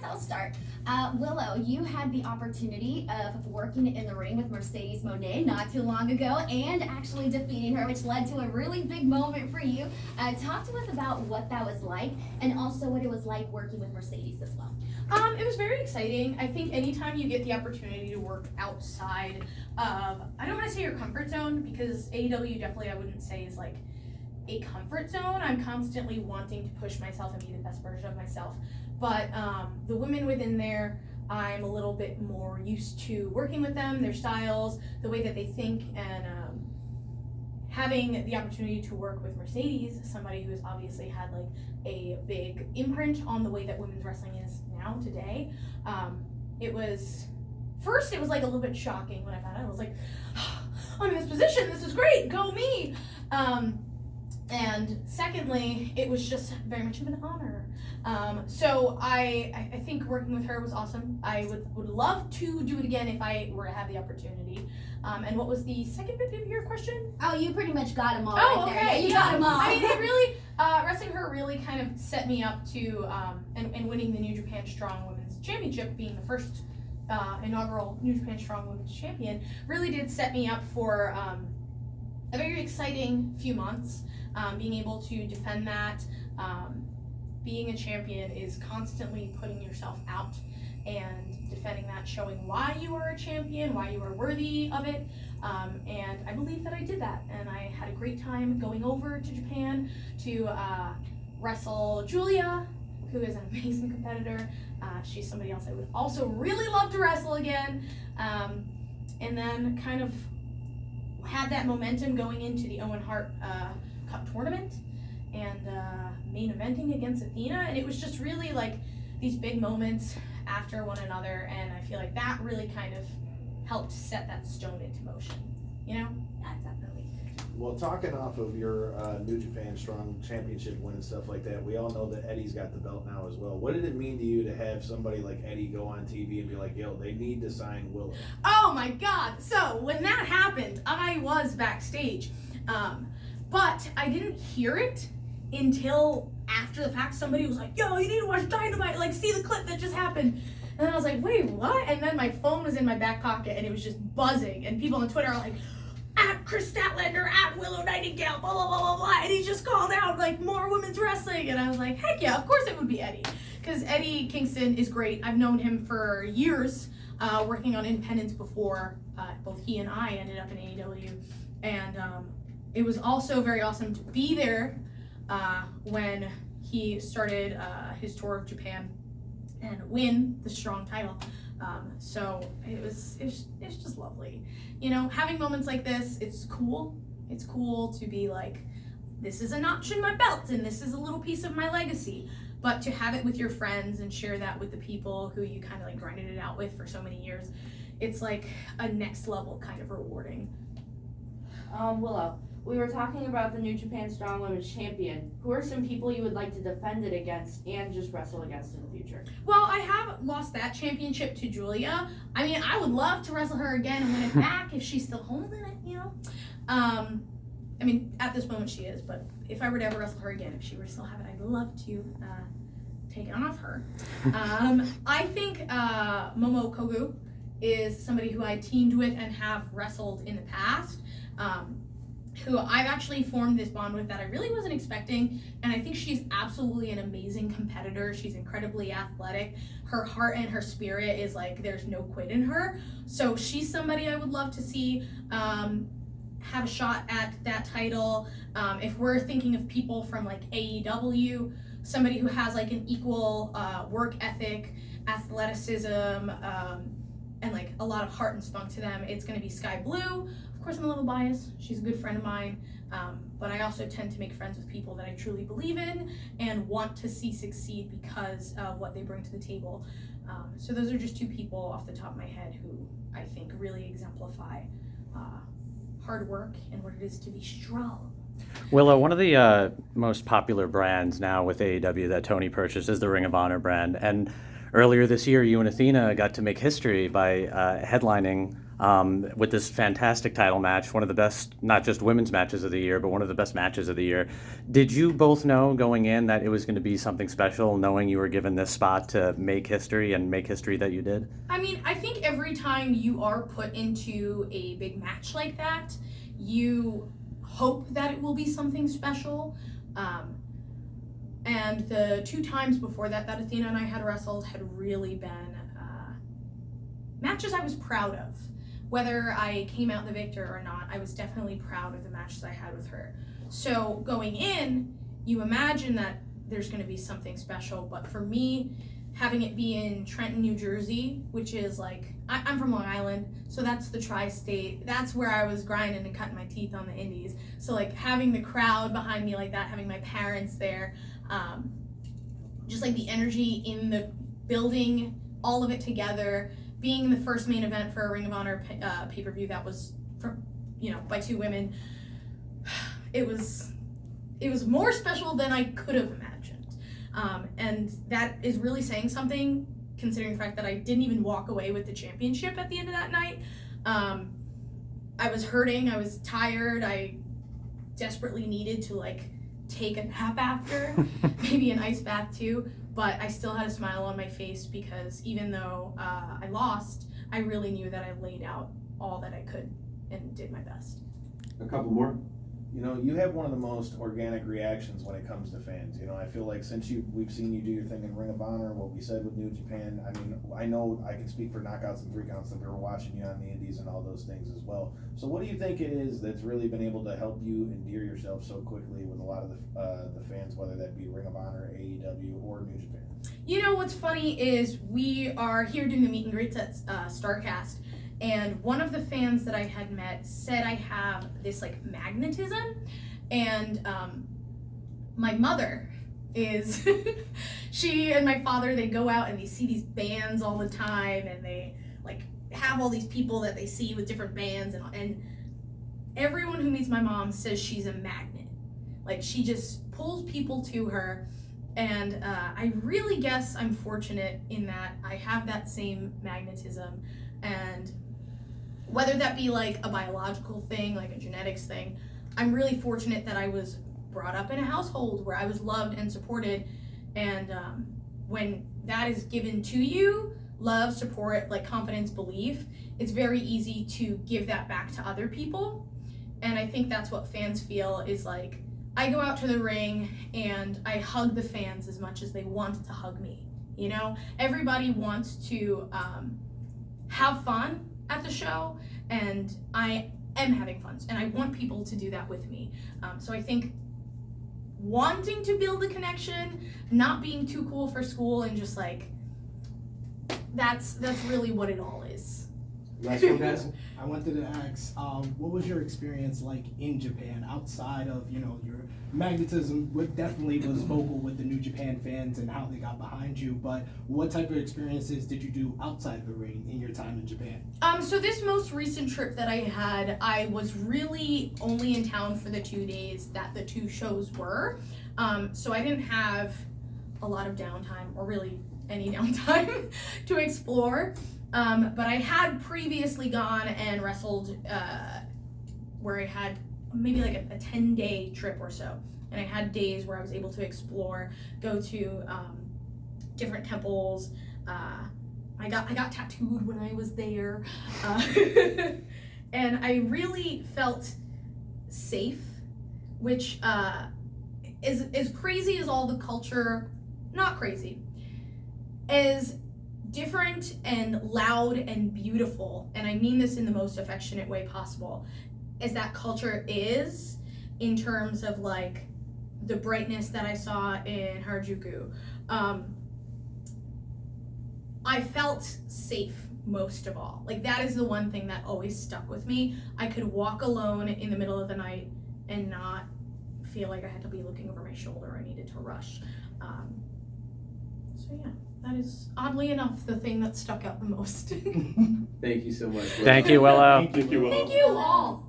I'll start. Willow, you had the opportunity of working in the ring with Mercedes Moné not too long ago and actually defeating her, which led to a really big moment for you. Talk to us about what that was like and also what it was like working with Mercedes as well. It was very exciting. I think anytime you get the opportunity to work outside of, I don't want to say your comfort zone, because AEW definitely I wouldn't say is like a comfort zone. I'm constantly wanting to push myself and be the best version of myself. But the women within there, I'm a little bit more used to working with them, their styles, the way that they think, and having the opportunity to work with Mercedes, somebody who has obviously had like a big imprint on the way that women's wrestling is now today. It was like a little bit shocking when I found out. I was like, I'm in this position, this is great, go me. And secondly, it was just very much of an honor. So I think working with her was awesome. I would love to do it again if I were to have the opportunity. And what was the second bit of your question? Oh, you pretty much got them all Oh, right okay. there. Yeah, you got them all. I mean, it really, wrestling her really kind of set me up to, and winning the New Japan Strong Women's Championship, being the first inaugural New Japan Strong Women's Champion, really did set me up for a very exciting few months. Being able to defend that, being a champion is constantly putting yourself out and defending that, showing why you are a champion, why you are worthy of it, and I believe that I did that, and I had a great time going over to Japan to wrestle Julia, who is an amazing competitor. She's somebody else I would also really love to wrestle again, and then kind of had that momentum going into the Owen Hart Cup tournament and main eventing against Athena, and it was just really like these big moments after one another, and I feel like that really kind of helped set that stone into motion, you know? Yeah, definitely. Well, talking off of your New Japan Strong Championship win and stuff like that, we all know that Eddie's got the belt now as well. What did it mean to you to have somebody like Eddie go on TV and be like, yo, they need to sign Willow? Oh my God. So when that happened, I was backstage. But I didn't hear it until after the fact. Somebody was like, yo, you need to watch Dynamite, like see the clip that just happened. And I was like, wait, what? And then my phone was in my back pocket and it was just buzzing. And people on Twitter are like, at Chris Statlander, at Willow Nightingale, blah, blah, blah, blah, blah. And he just called out like more women's wrestling. And I was like, heck yeah, of course it would be Eddie. Because Eddie Kingston is great. I've known him for years, working on independence before both he and I ended up in AEW. And it was also very awesome to be there when he started his tour of Japan and win the Strong title. So it's just lovely. You know, having moments like this, it's cool. It's cool to be like, this is a notch in my belt and this is a little piece of my legacy. But to have it with your friends and share that with the people who you kind of like grinded it out with for so many years, it's like a next level kind of rewarding. Willow, we were talking about the New Japan Strong Women's Champion. Who are some people you would like to defend it against and just wrestle against in the future? Well, I have lost that championship to Julia. I mean, I would love to wrestle her again and win it back if she's still holding it, you know? I mean, at this moment she is, but if I were to ever wrestle her again, if she were to still have it, I'd love to take it off her. I think Momo Kogu is somebody who I teamed with and have wrestled in the past. Who I've actually formed this bond with that I really wasn't expecting, and I think she's absolutely an amazing competitor. She's incredibly athletic. Her heart and her spirit is like, there's no quit in her. So she's somebody I would love to see have a shot at that title. If we're thinking of people from like AEW, somebody who has like an equal work ethic, athleticism, and like a lot of heart and spunk to them, it's going to be Skye Blue. Of course, I'm a little biased. She's a good friend of mine, but I also tend to make friends with people that I truly believe in and want to see succeed because of what they bring to the table. So those are just two people off the top of my head who I think really exemplify hard work and what it is to be strong. Willow, one of the most popular brands now with AEW that Tony purchased is the Ring of Honor brand. And earlier this year, you and Athena got to make history by headlining with this fantastic title match, one of the best, not just women's matches of the year, but one of the best matches of the year. Did you both know going in that it was going to be something special, knowing you were given this spot to make history and make history that you did? I mean, I think every time you are put into a big match like that, you hope that it will be something special. And the 2 times before that Athena and I had wrestled had really been matches I was proud of. Whether I came out the victor or not, I was definitely proud of the matches I had with her. So going in, you imagine that there's going to be something special, but for me, having it be in Trenton, New Jersey, which is like, I'm from Long Island, so that's the tri-state. That's where I was grinding and cutting my teeth on the indies. So like having the crowd behind me like that, having my parents there, just like the energy in the building, all of it together, being the first main event for a Ring of Honor pay-per-view that was, by 2 women, it was more special than I could have imagined. And that is really saying something, considering the fact that I didn't even walk away with the championship at the end of that night. I was hurting, I was tired, I desperately needed to take a nap after, maybe an ice bath too, but I still had a smile on my face because even though I lost, I really knew that I laid out all that I could and did my best. A couple more. You have one of the most organic reactions when it comes to fans. I feel like since we've seen you do your thing in Ring of Honor, what we said with New Japan, I mean, I know I can speak for Knockouts and 3 Counts that we were watching you on the indies and all those things as well. So what do you think it is that's really been able to help you endear yourself so quickly with a lot of the fans, whether that be Ring of Honor, AEW, or New Japan? What's funny is we are here doing the meet and greets at STARRCAST, and one of the fans that I had met said I have this magnetism, and my mother is she and my father, they go out and they see these bands all the time, and they have all these people that they see with different bands, and everyone who meets my mom says she's a magnet. She just pulls people to her, and I really guess I'm fortunate in that I have that same magnetism. And whether that be a biological thing, a genetics thing, I'm really fortunate that I was brought up in a household where I was loved and supported. And when that is given to you, love, support, confidence, belief, it's very easy to give that back to other people. And I think that's what fans feel is I go out to the ring and I hug the fans as much as they want to hug me. Everybody wants to have fun at the show, and I am having fun, and I want people to do that with me. So I think wanting to build a connection, not being too cool for school, and just that's really what it all is. Last one, guys. I wanted to ask, what was your experience like in Japan outside of, your magnetism? What definitely was vocal with the New Japan fans and how they got behind you, but what type of experiences did you do outside the ring in your time in Japan? So this most recent trip that I had, I was really only in town for the 2 days that the 2 shows were. So I didn't have a lot of downtime, or really any downtime to explore. But I had previously gone and wrestled where I had maybe a 10-day trip or so. And I had days where I was able to explore, go to different temples. I got tattooed when I was there. And I really felt safe, which is as crazy as all the culture, not crazy, as different and loud and beautiful, and I mean this in the most affectionate way possible, as that culture is, in terms of the brightness that I saw in Harajuku. I felt safe most of all. That is the one thing that always stuck with me. I could walk alone in the middle of the night and not feel like I had to be looking over my shoulder or I needed to rush. So yeah. That is, oddly enough, the thing that stuck out the most. Thank you so much. Thank you, Willow. Thank you, Willow. Thank you all.